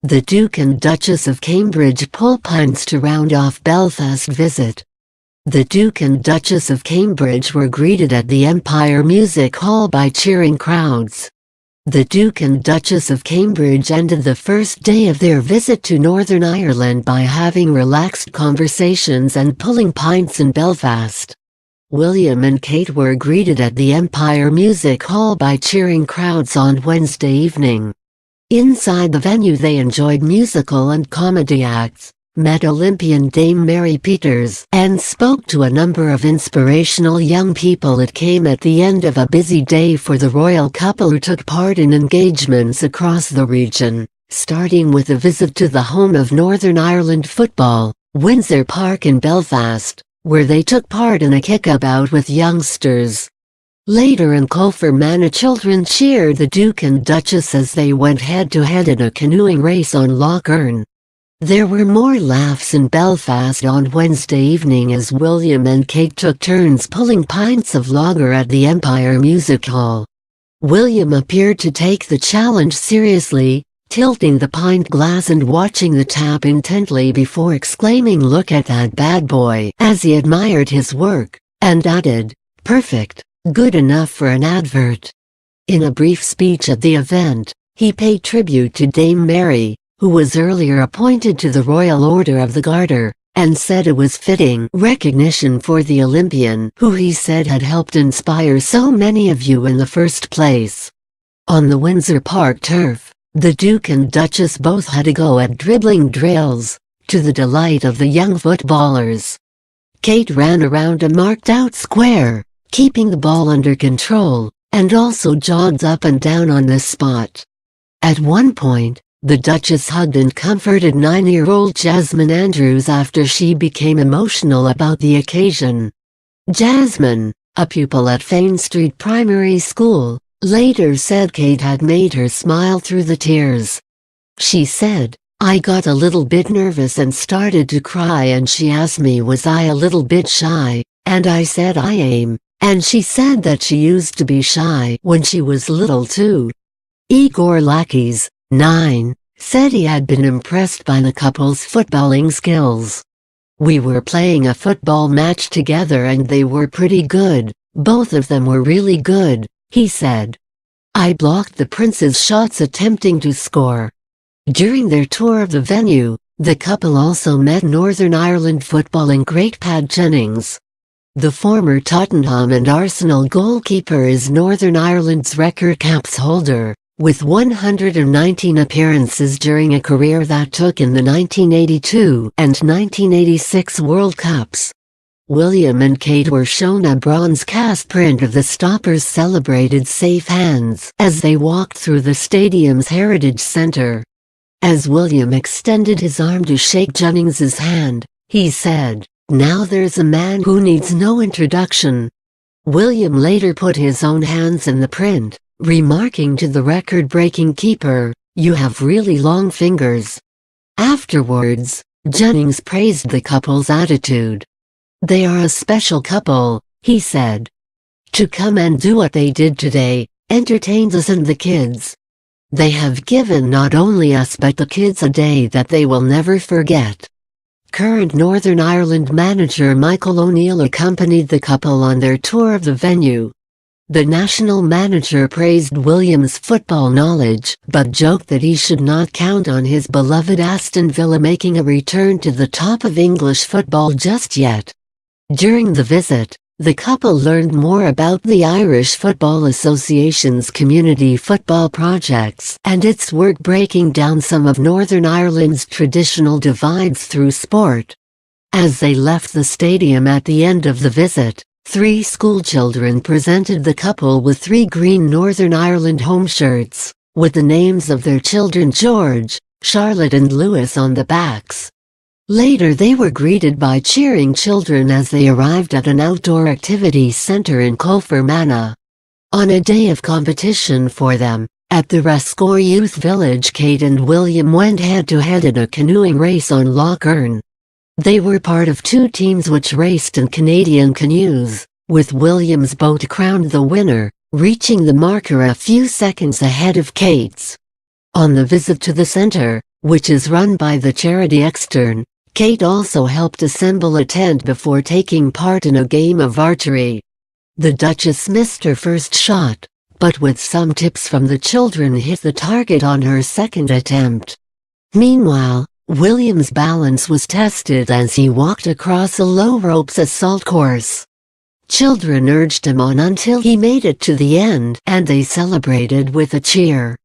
The Duke and Duchess of Cambridge pull pints to round off Belfast visit. The Duke and Duchess of Cambridge were greeted at the Empire Music Hall by cheering crowds. The Duke and Duchess of Cambridge ended the first day of their visit to Northern Ireland by having relaxed conversations and pulling pints in Belfast. William and Kate were greeted at the Empire Music Hall by cheering crowds on Wednesday evening. Inside the venue they enjoyed musical and comedy acts, met Olympian Dame Mary Peters, and spoke to a number of inspirational young people. It came at the end of a busy day for the royal couple who took part in engagements across the region, starting with a visit to the home of Northern Ireland football, Windsor Park in Belfast, where they took part in a kickabout with youngsters. Later in Colfermanna, children cheered the Duke and Duchess as they went head-to-head in a canoeing race on Lough Erne. There were more laughs in Belfast on Wednesday evening as William and Kate took turns pulling pints of lager at the Empire Music Hall. William appeared to take the challenge seriously, tilting the pint glass and watching the tap intently before exclaiming, "Look at that bad boy," as he admired his work, and added, "Perfect. Good enough for an advert." In a brief speech at the event, he paid tribute to Dame Mary, who was earlier appointed to the Royal Order of the Garter, and said it was fitting recognition for the Olympian, who he said had helped inspire so many of you in the first place. On the Windsor Park turf, the Duke and Duchess both had a go at dribbling drills, to the delight of the young footballers. Kate ran around a marked-out square, keeping the ball under control, and also jogged up and down on the spot. At one point, the Duchess hugged and comforted 9-year-old Jasmine Andrews after she became emotional about the occasion. Jasmine, a pupil at Fane Street Primary School, later said Kate had made her smile through the tears. She said, "I got a little bit nervous and started to cry, and she asked me was I a little bit shy, and I said I am. And she said that she used to be shy when she was little too." Igor Lakis, 9, said he had been impressed by the couple's footballing skills. "We were playing a football match together and they were pretty good, both of them were really good," he said. "I blocked the prince's shots attempting to score." During their tour of the venue, the couple also met Northern Ireland footballing great Pat Jennings. The former Tottenham and Arsenal goalkeeper is Northern Ireland's record caps holder, with 119 appearances during a career that took in the 1982 and 1986 World Cups. William and Kate were shown a bronze cast print of the stoppers' celebrated safe hands as they walked through the stadium's Heritage Centre. As William extended his arm to shake Jennings's hand, he said, "Now there's a man who needs no introduction." William later put his own hands in the print, remarking to the record-breaking keeper, "You have really long fingers." Afterwards, Jennings praised the couple's attitude. "They are a special couple," he said. "To come and do what they did today, entertained us and the kids. They have given not only us but the kids a day that they will never forget." Current Northern Ireland manager Michael O'Neill accompanied the couple on their tour of the venue. The national manager praised William's football knowledge, but joked that he should not count on his beloved Aston Villa making a return to the top of English football just yet. During the visit, the couple learned more about the Irish Football Association's community football projects and its work breaking down some of Northern Ireland's traditional divides through sport. As they left the stadium at the end of the visit, 3 schoolchildren presented the couple with 3 green Northern Ireland home shirts, with the names of their children George, Charlotte and Lewis on the backs. Later they were greeted by cheering children as they arrived at an outdoor activity centre in Colfermanna. On a day of competition for them, at the Rascore Youth Village, Kate and William went head-to-head in a canoeing race on Lough Erne. They were part of 2 teams which raced in Canadian canoes, with William's boat crowned the winner, reaching the marker a few seconds ahead of Kate's. On the visit to the centre, which is run by the charity Extern. Kate also helped assemble a tent before taking part in a game of archery. The Duchess missed her first shot, but with some tips from the children hit the target on her second attempt. Meanwhile, William's balance was tested as he walked across a low ropes assault course. Children urged him on until he made it to the end, and they celebrated with a cheer.